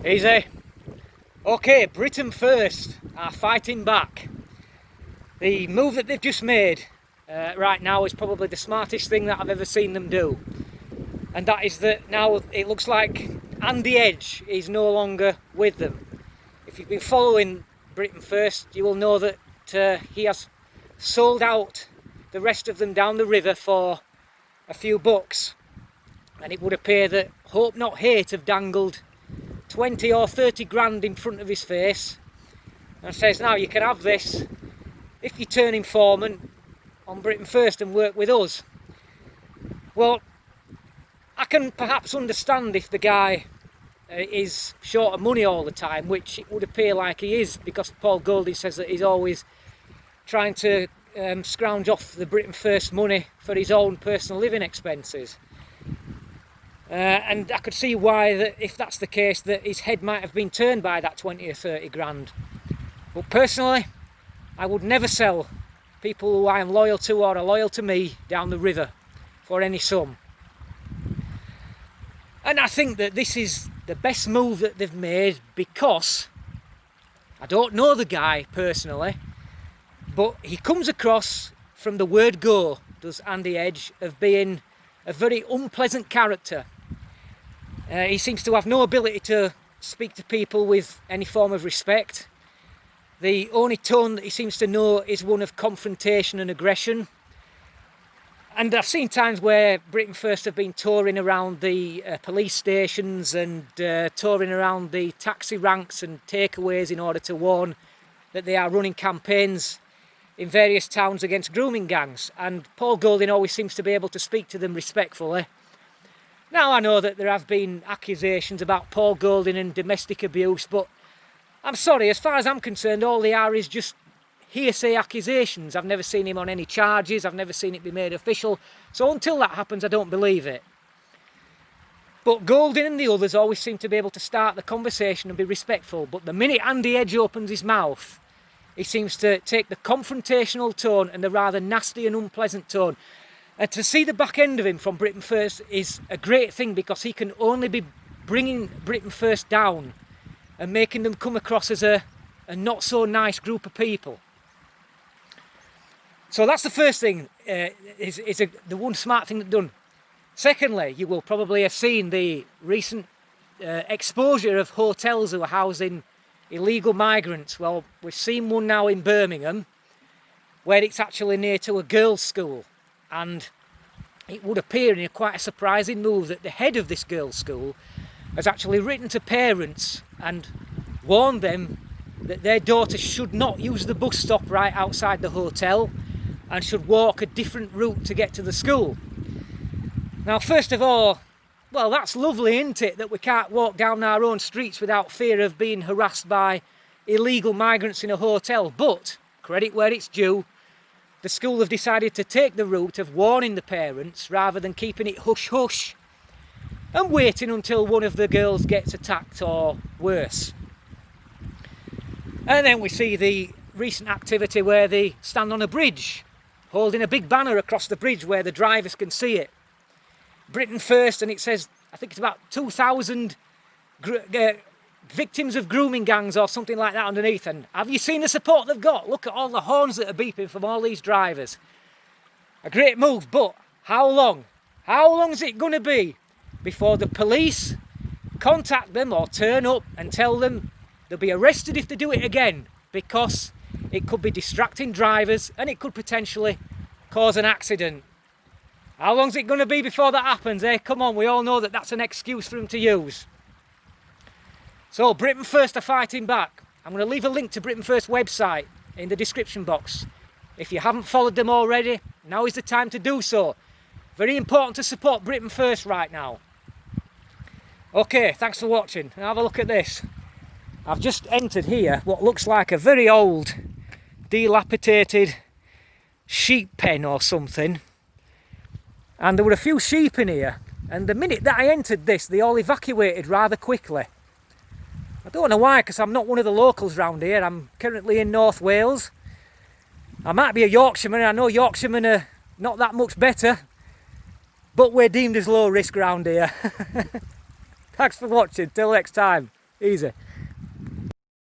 Easy. Okay, Britain First are fighting back. The move that they've just made right now is probably the smartest thing that I've ever seen them do. And that is that now it looks like Andy Edge is no longer with them. If you've been following Britain First, you will know that he has sold out the rest of them down the river for a few bucks. And it would appear that Hope Not Hate have dangled 20 or 30 grand in front of his face and says, now you can have this if you turn informant on Britain First and work with us. Well, I can perhaps understand if the guy is short of money all the time, which it would appear like he is, because Paul Golding says that he's always trying to scrounge off the Britain First money for his own personal living expenses. And I could see why, that if that's the case, that his head might have been turned by that 20 or 30 grand. But personally, I would never sell people who I am loyal to or are loyal to me down the river for any sum. And I think that this is the best move that they've made, because I don't know the guy personally, but he comes across from the word go, does Andy Edge, of being a very unpleasant character. He seems to have no ability to speak to people with any form of respect. The only tone that he seems to know is one of confrontation and aggression. And I've seen times where Britain First have been touring around the police stations and touring around the taxi ranks and takeaways in order to warn that they are running campaigns in various towns against grooming gangs. And Paul Golding always seems to be able to speak to them respectfully. Now, I know that there have been accusations about Paul Golding and domestic abuse, but I'm sorry, as far as I'm concerned, all they are is just hearsay accusations. I've never seen him on any charges, I've never seen it be made official, so until that happens I don't believe it. But Golding and the others always seem to be able to start the conversation and be respectful, but the minute Andy Edge opens his mouth, he seems to take the confrontational tone and the rather nasty and unpleasant tone. And to see the back end of him from Britain First is a great thing, because he can only be bringing Britain First down and making them come across as a not so nice group of people. So that's the first thing, the one smart thing they've done. Secondly, you will probably have seen the recent exposure of hotels who are housing illegal migrants. Well, we've seen one now in Birmingham where it's actually near to a girls' school, and it would appear in quite a surprising move that the head of this girls' school has actually written to parents and warned them that their daughter should not use the bus stop right outside the hotel and should walk a different route to get to the school. Now, first of all, well, that's lovely, isn't it, that we can't walk down our own streets without fear of being harassed by illegal migrants in a hotel. But, credit where it's due, the school have decided to take the route of warning the parents rather than keeping it hush-hush and waiting until one of the girls gets attacked or worse. And then we see the recent activity where they stand on a bridge holding a big banner across the bridge where the drivers can see it. Britain First, and it says, I think it's about 2,000 victims of grooming gangs or something like that underneath. And have you seen the support they've got? Look at all the horns that are beeping from all these drivers. A great move, but how long? How long is it going to be before the police contact them or turn up and tell them they'll be arrested if they do it again, because it could be distracting drivers and it could potentially cause an accident? How long is it going to be before that happens, eh? Come on, we all know that that's an excuse for them to use. So, Britain First are fighting back. I'm going to leave a link to Britain First website in the description box. If you haven't followed them already, now is the time to do so. Very important to support Britain First right now. Okay, thanks for watching. Now have a look at this. I've just entered here what looks like a very old, dilapidated sheep pen or something. And there were a few sheep in here. And the minute that I entered this, they all evacuated rather quickly. I don't know why, because I'm not one of the locals round here. I'm currently in North Wales. I might be a Yorkshireman. I know Yorkshiremen are not that much better, but we're deemed as low risk round here. Thanks for watching. Till next time. Easy.